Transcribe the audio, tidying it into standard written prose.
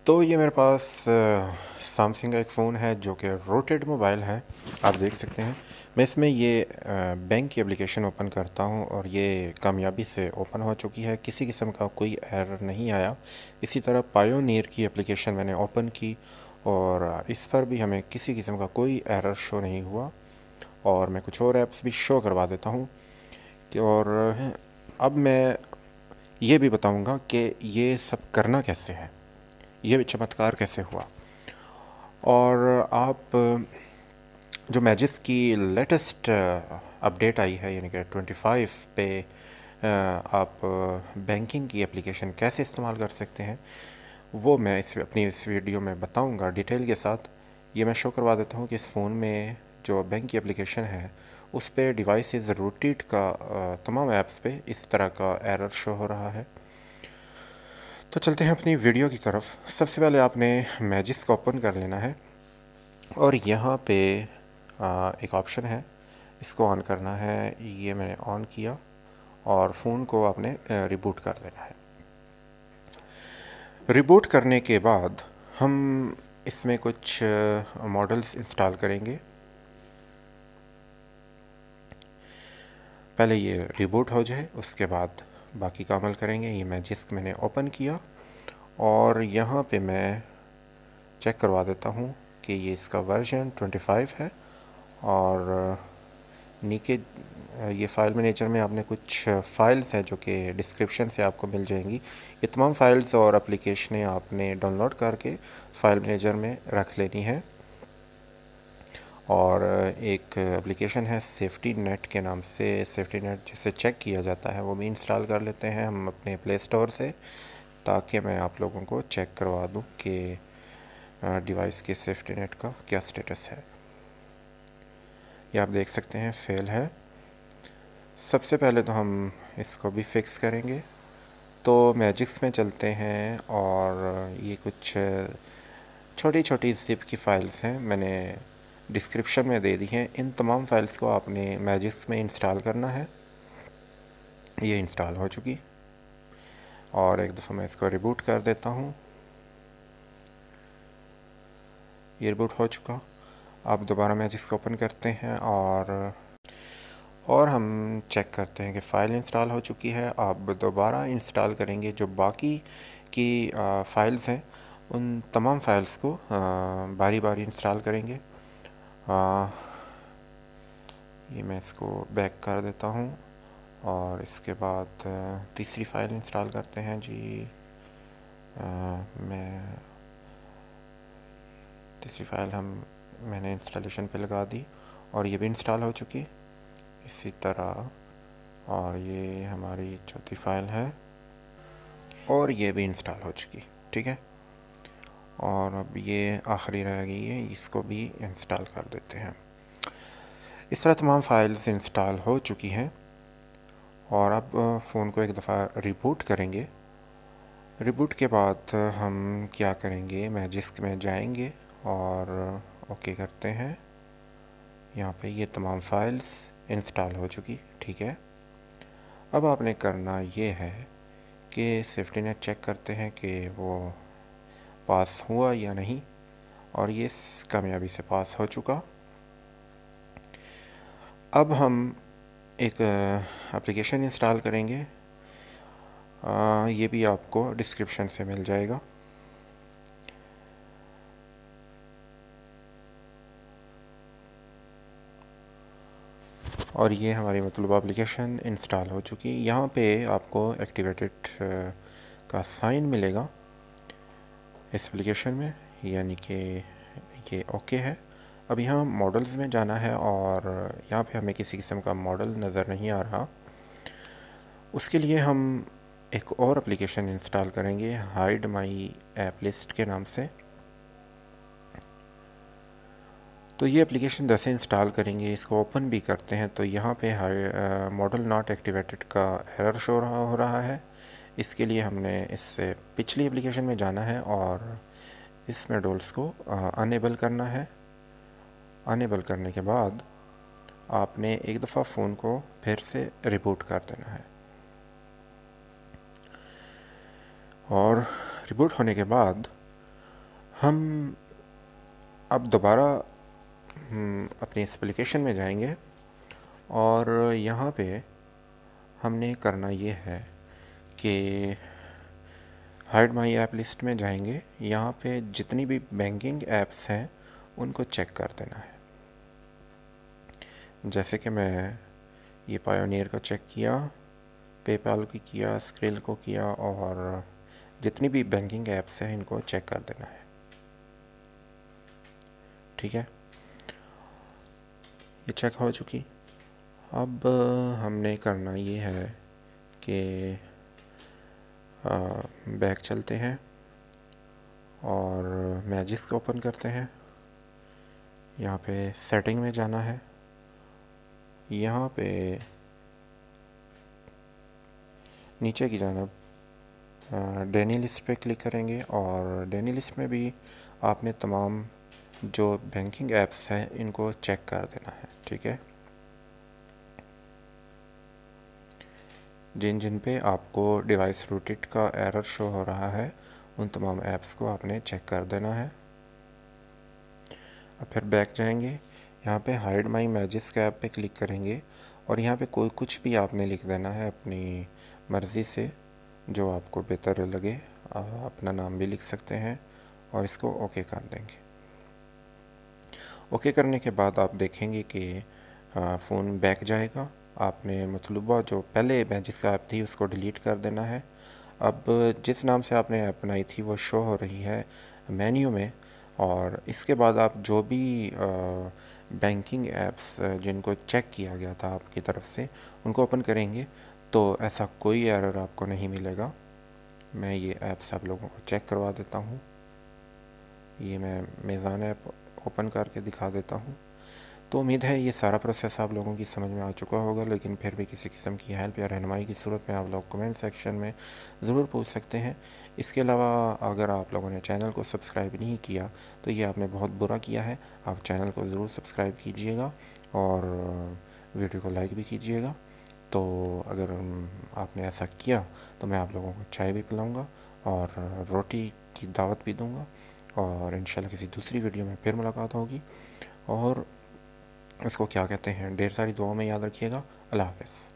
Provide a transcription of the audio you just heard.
तो ये मेरे पास सैमसंग का एक फ़ोन है जो कि रोटेड मोबाइल है। आप देख सकते हैं मैं इसमें ये बैंक की एप्लीकेशन ओपन करता हूँ और ये कामयाबी से ओपन हो चुकी है, किसी किस्म का कोई एरर नहीं आया। इसी तरह पायोनियर की एप्लीकेशन मैंने ओपन की और इस पर भी हमें किसी किस्म का कोई एरर शो नहीं हुआ। और मैं कुछ और ऐप्स भी शो करवा देता हूँ और अब मैं ये भी बताऊँगा कि ये सब करना कैसे है, ये चमत्कार कैसे हुआ। और आप जो मैजिस की लेटेस्ट अपडेट आई है यानी कि 25 पे आप बैंकिंग की एप्लीकेशन कैसे इस्तेमाल कर सकते हैं वो मैं अपनी इस वीडियो में बताऊंगा डिटेल के साथ। ये मैं शो करवा देता हूँ कि इस फ़ोन में जो बैंक की एप्लीकेशन है उस पर डिवाइसेस रूटेड का तमाम ऐप्स पे इस तरह का एरर शो हो रहा है। तो चलते हैं अपनी वीडियो की तरफ। सबसे पहले आपने मैजिस को ओपन कर लेना है और यहाँ पे एक ऑप्शन है, इसको ऑन करना है। ये मैंने ऑन किया और फ़ोन को आपने रिबूट कर देना है। रिबूट करने के बाद हम इसमें कुछ मॉडल्स इंस्टॉल करेंगे। पहले ये रिबूट हो जाए उसके बाद बाकी का अमल करेंगे। ये मैजिस्क मैंने ओपन किया और यहाँ पे मैं चेक करवा देता हूँ कि ये इसका वर्जन 25 है। और नीचे ये फ़ाइल मैनेजर में आपने कुछ फ़ाइल्स हैं जो कि डिस्क्रिप्शन से आपको मिल जाएंगी। ये तमाम फ़ाइल्स और एप्लीकेशनें आपने डाउनलोड करके फ़ाइल मैनेजर में रख लेनी है। और एक एप्लीकेशन है सेफ्टी नेट के नाम से, सेफ्टी नेट जिसे चेक किया जाता है, वो भी इंस्टॉल कर लेते हैं हम अपने प्ले स्टोर से, ताकि मैं आप लोगों को चेक करवा दूं कि डिवाइस के सेफ्टी नेट का क्या स्टेटस है। ये आप देख सकते हैं फेल है। सबसे पहले तो हम इसको भी फिक्स करेंगे। तो मैजिक्स में चलते हैं और ये कुछ छोटी छोटी ज़िप की फ़ाइल्स हैं, मैंने डिस्क्रिप्शन में दे दी हैं। इन तमाम फ़ाइल्स को आपने मैजिक्स में इंस्टॉल करना है। ये इंस्टॉल हो चुकी और एक दफ़ा मैं इसको रिबूट कर देता हूँ। ये रिबूट हो चुका। आप दोबारा मैजिक्स को ओपन करते हैं और हम चेक करते हैं कि फ़ाइल इंस्टॉल हो चुकी है। आप दोबारा इंस्टॉल करेंगे जो बाकी की फ़ाइल्स हैं, उन तमाम फ़ाइल्स को बारी बारी इंस्टॉल करेंगे। ये मैं इसको बैक कर देता हूँ और इसके बाद तीसरी फ़ाइल इंस्टॉल करते हैं जी। मैं तीसरी फ़ाइल मैंने इंस्टॉलेशन पे लगा दी और ये भी इंस्टॉल हो चुकी इसी तरह। और ये हमारी चौथी फ़ाइल है और ये भी इंस्टॉल हो चुकी, ठीक है। और अब ये आखिरी रह गई है, इसको भी इंस्टॉल कर देते हैं। इस तरह तमाम फाइल्स इंस्टॉल हो चुकी हैं और अब फ़ोन को एक दफ़ा रिबूट करेंगे। रिबूट के बाद हम क्या करेंगे, मैजिस्क में जाएंगे और ओके करते हैं। यहाँ पे ये तमाम फाइल्स इंस्टॉल हो चुकी, ठीक है। अब आपने करना ये है कि सेफ्टी नेट चेक करते हैं कि वो पास हुआ या नहीं, और ये कामयाबी से पास हो चुका। अब हम एक एप्लीकेशन इंस्टॉल करेंगे, ये भी आपको डिस्क्रिप्शन से मिल जाएगा। और ये हमारी मतलब एप्लीकेशन इंस्टॉल हो चुकी। यहाँ पे आपको एक्टिवेटेड का साइन मिलेगा इस एप्लीकेशन में, यानी कि ये ओके है। अब यहाँ मॉडल्स में जाना है और यहाँ पे हमें किसी किस्म का मॉडल नज़र नहीं आ रहा। उसके लिए हम एक और एप्लीकेशन इंस्टॉल करेंगे हाइड माई ऐप लिस्ट के नाम से। तो ये एप्लीकेशन जैसे इंस्टॉल करेंगे, इसको ओपन भी करते हैं, तो यहाँ पे मॉडल नॉट एक्टिवेटेड का एरर शो हो रहा है। इसके लिए हमने इससे पिछली एप्लीकेशन में जाना है और इस मॉडल्स को अनेबल करना है। अनेबल करने के बाद आपने एक दफ़ा फ़ोन को फिर से रिबूट कर देना है। और रिबूट होने के बाद हम अब दोबारा अपनी इस एप्लीकेशन में जाएंगे और यहाँ पे हमने करना ये है कि हाइड माई ऐप लिस्ट में जाएंगे। यहाँ पे जितनी भी बैंकिंग ऐप्स हैं उनको चेक कर देना है। जैसे कि मैं ये पायोनियर को चेक किया, पेपाल को किया, स्क्रिल को किया, और जितनी भी बैंकिंग ऐप्स हैं इनको चेक कर देना है। ठीक है, ये चेक हो चुकी। अब हमने करना ये है कि बैक चलते हैं और मैजिक्स को ओपन करते हैं। यहाँ पे सेटिंग में जाना है। यहाँ पे नीचे की जानब डेनी लिस्ट पे क्लिक करेंगे और डेनी लिस्ट में भी आपने तमाम जो बैंकिंग ऐप्स हैं इनको चेक कर देना है। ठीक है, जिन जिन पे आपको डिवाइस रूटेड का एरर शो हो रहा है उन तमाम ऐप्स को आपने चेक कर देना है। अब फिर बैक जाएंगे, यहाँ पे हाइड माई मैजिक्स के ऐप पे क्लिक करेंगे और यहाँ पे कोई कुछ भी आपने लिख देना है अपनी मर्ज़ी से, जो आपको बेहतर लगे। अपना नाम भी लिख सकते हैं और इसको ओके कर देंगे। ओके करने के बाद आप देखेंगे कि फ़ोन बैक जाएगा। आपने मतलूबा जो पहले मैजिक्स ऐप थी उसको डिलीट कर देना है। अब जिस नाम से आपने ऐप बनाई थी वो शो हो रही है मेन्यू में, और इसके बाद आप जो भी बैंकिंग ऐप्स जिनको चेक किया गया था आपकी तरफ से उनको ओपन करेंगे तो ऐसा कोई एरर आपको नहीं मिलेगा। मैं ये ऐप्स आप लोगों को चेक करवा देता हूँ। ये मैं मेज़ान ऐप ओपन करके दिखा देता हूँ। तो उम्मीद है ये सारा प्रोसेस आप लोगों की समझ में आ चुका होगा, लेकिन फिर भी किसी किस्म की हेल्प या रहनुमाई की सूरत में आप लोग कमेंट सेक्शन में ज़रूर पूछ सकते हैं। इसके अलावा अगर आप लोगों ने चैनल को सब्सक्राइब नहीं किया तो ये आपने बहुत बुरा किया है। आप चैनल को ज़रूर सब्सक्राइब कीजिएगा और वीडियो को लाइक भी कीजिएगा। तो अगर आपने ऐसा किया तो मैं आप लोगों को चाय भी पिलाऊँगा और रोटी की दावत भी दूँगा, और इंशाल्लाह किसी दूसरी वीडियो में फिर मुलाकात होगी। और इसको क्या कहते हैं, ढेर सारी दुआओं में याद रखिएगा। अल्लाह हाफ़िज़।